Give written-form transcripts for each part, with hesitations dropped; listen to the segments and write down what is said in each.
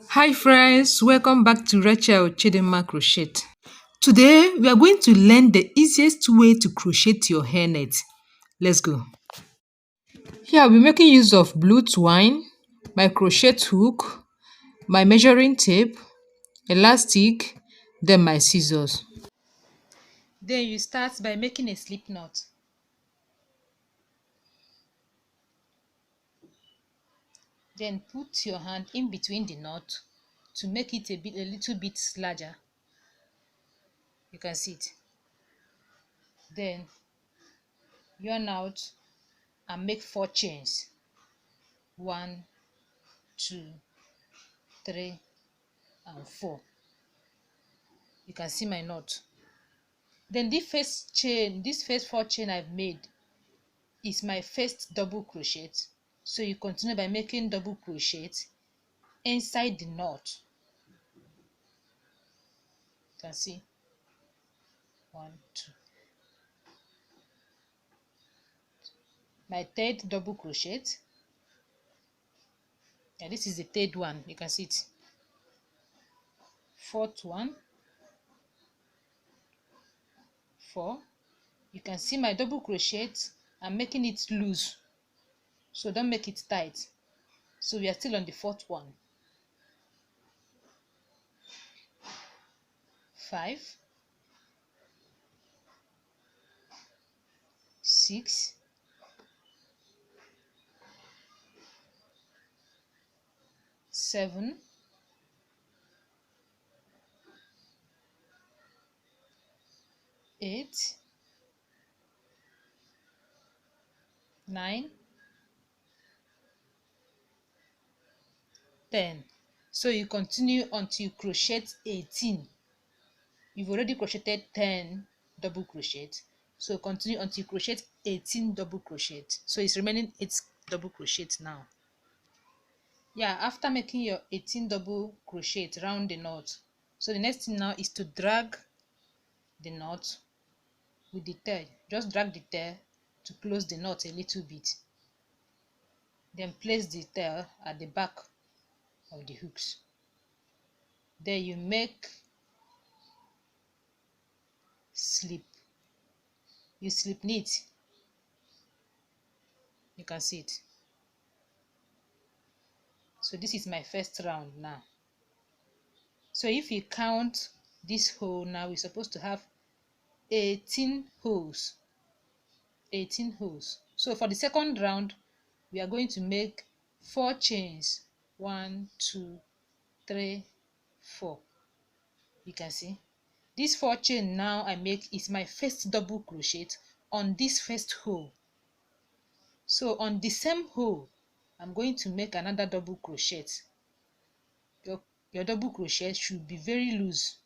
Hi friends, welcome back to Rachel Chidinma Crochet. Today we are going to learn the easiest way to crochet your hairnet. Let's go. Here I'll be making use of blue twine, my crochet hook, my measuring tape, elastic, then my scissors. Then you start by making a slip knot. Then put your hand in between the knot to make it a little bit larger. You can see it. Then yarn out and make 4 chains. 1, 2, 3, and 4. You can see my knot. Then this first 4 chain I've made is my first double crochet. So you continue by making double crochet inside the knot. You can see 1, 2. My third double crochet, and this is the third one. You can see it. Fourth one, 4. You can see my double crochet. I'm making it loose, so don't make it tight. So we are still on the fourth one. 5, 6, 7, 8, 9, 10. So you continue until you crochet 18. You've already crocheted 10 double crochet, so continue until you crochet 18 double crochet. So it's remaining 8 double crochet now. Yeah, after making your 18 double crochet round the knot, so the next thing now is to drag the knot with the tail. Just drag the tail to close the knot a little bit, then place the tail at the back of the hooks. Then you make slip. You slip knit. You can see it. So this is my first round now. So if you count this hole now, we're supposed to have 18 holes. 18 holes. So for the second round, we are going to make 4 chains. 1, 2, 3, 4. You can see this 4 chain now I make is my first double crochet on this first hole. So on the same hole, I'm going to make another double crochet. Your double crochet should be very loose.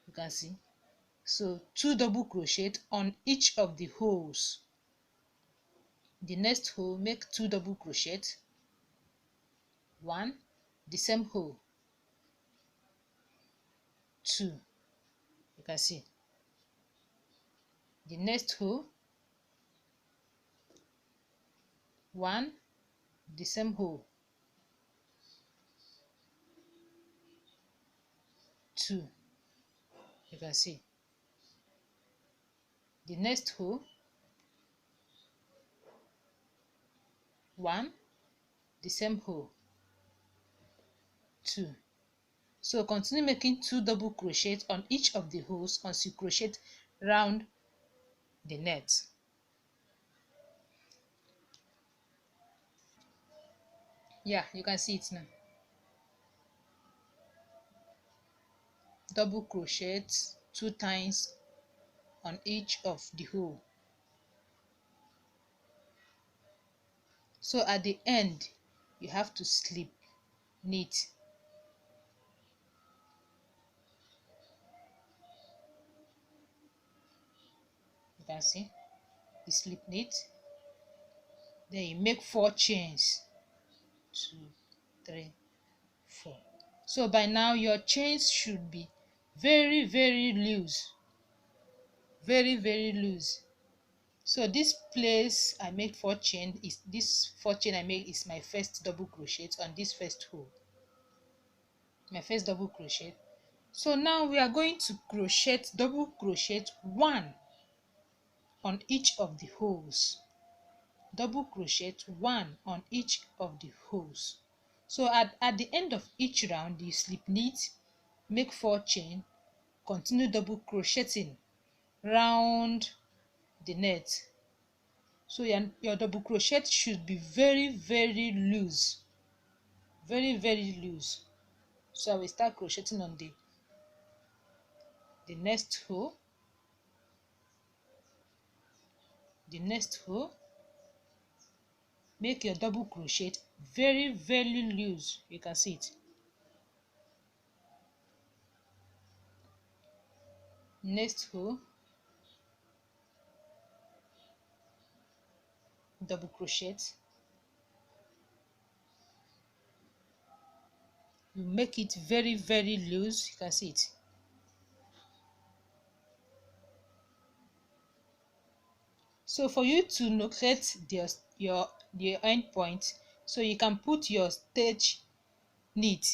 You can see. So 2 double crochet on each of the holes. The next hole, make 2 double crochet. 1, the same hole. 2. You can see. The next hole. 1, the same hole. 2. You can see. The next hole. 1, the same hole. 2. So continue making 2 double crochet on each of the holes until you crochet round the net. Yeah, you can see it now. Double crochet 2 times on each of the hole. So at the end, you have to slip knit. You can see the slip knit. Then you make 4 chains. 2, 3, 4. So by now your chains should be very loose. Very loose. So this place I make 4 chain is my first double crochet on this first hole. my first double crochet. So now we are going to crochet, double crochet one on each of the holes. Double crochet one on each of the holes. So at the end of each round, you slip knit, make 4 chain, continue double crocheting round the net. So your double crochet should be very loose, very loose. So I will start crocheting on the next hole, the next hole. Make your double crochet very loose. You can see it. Next hole, double crochet. You make it very loose. You can see it. So for you to locate your end point, so you can put your stage knit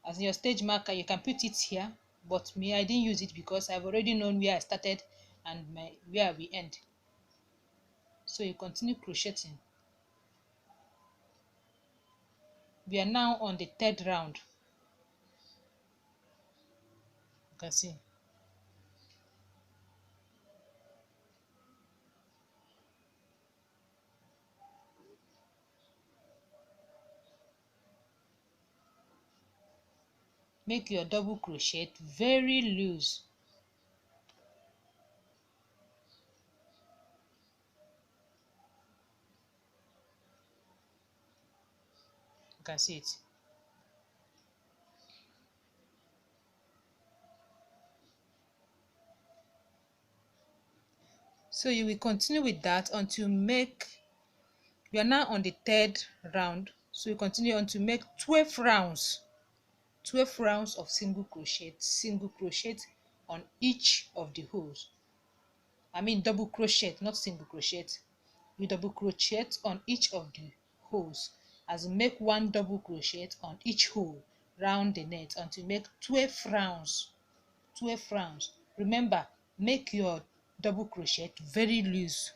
as your stage marker. You can put it here, but me, I didn't use it because I've already known where I started and where we end. So you continue crocheting. We are now on the third round. You can see. Make your double crochet very loose. You can see it. So you will continue with that until you are now on the third round. So you continue until make 12 rounds. 12 rounds of single crochet on each of the holes. I mean double crochet, not single crochet. You double crochet on each of the holes, as you make one double crochet on each hole round the net until you make 12 rounds. 12 rounds. Remember, make your double crochet very loose.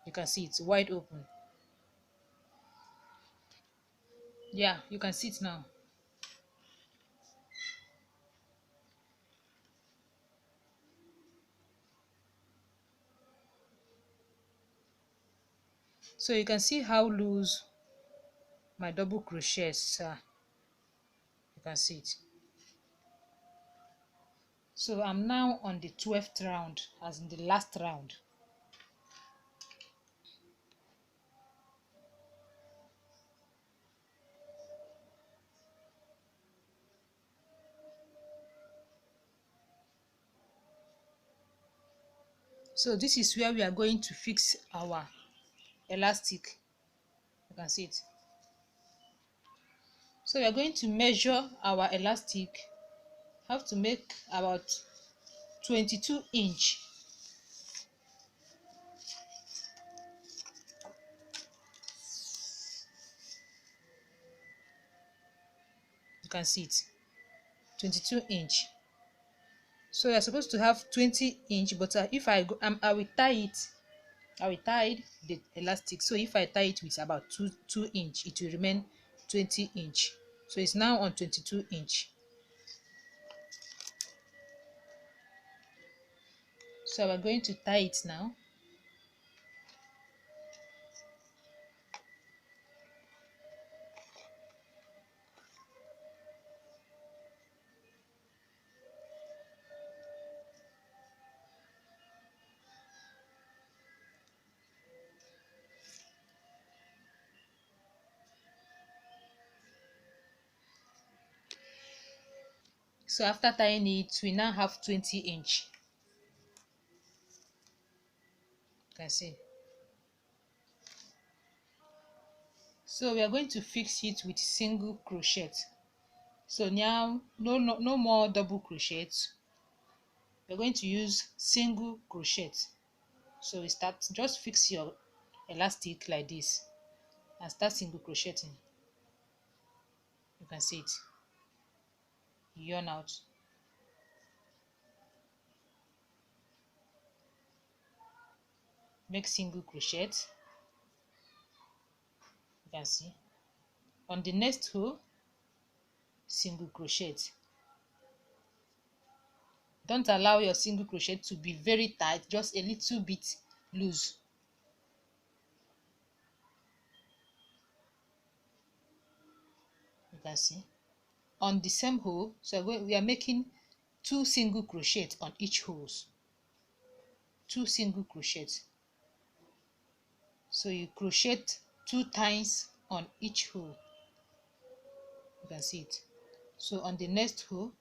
You can see it's wide open. Yeah, you can see it now. So you can see how loose my double crochets are. You can see it. So I'm now on the 12th round, as in the last round. So this is where we are going to fix our elastic. You can see it. So we are going to measure our elastic. Have to make about 22 inch. You can see it. 22 inch. So you're supposed to have 20 inch, but if I go, I will tie it. I will tie the elastic. So if I tie it with about 2 inch, it will remain 20 inch. So it's now on 22 inch. So we're going to tie it now. So after tying it, we now have 20 inch. You can see. So we are going to fix it with single crochet. So now no more double crochets. We're going to use single crochet. So we start, just fix your elastic like this and start single crocheting. You can see it. yarn out. Make single crochet. You can see on the next row, single crochet. Don't allow your single crochet to be very tight, just a little bit loose. You can see on the same hole, so we are making 2 single crochets on each holes. 2 single crochets. So you crochet 2 times on each hole. You can see it. So on the next hole,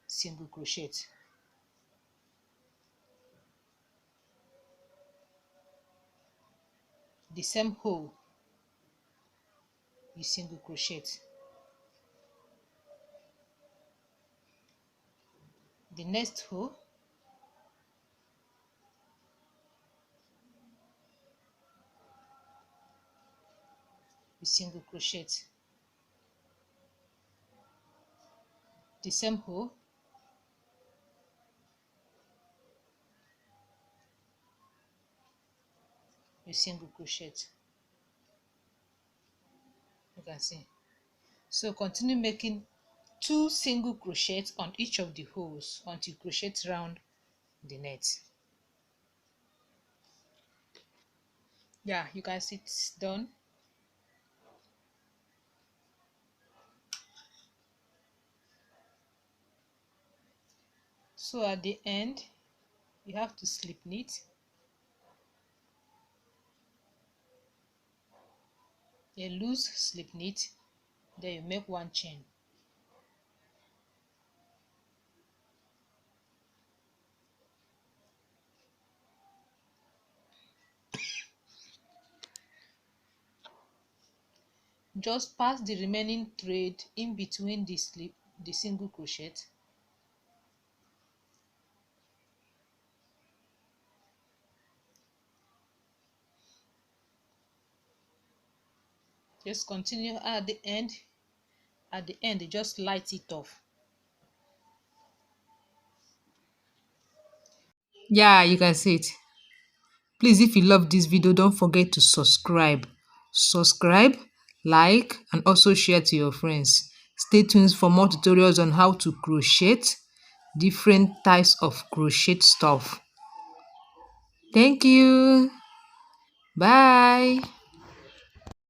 single crochet. The same hole, you single crochet. The next hole, you single crochet. The same hole, you single crochet. You can see. So continue making 2 single crochets on each of the holes until you crochet round the net. Yeah, you can see it's done. So at the end, you have to slip knit. A loose slip knit, then you make 1 chain. Just pass the remaining thread in between the single crochet. Just continue at the end. At the end, just light it off. Yeah, you can see it. Please, if you love this video, don't forget to subscribe, like, and also share to your friends. Stay tuned for more tutorials on how to crochet different types of crochet stuff. Thank you. Bye.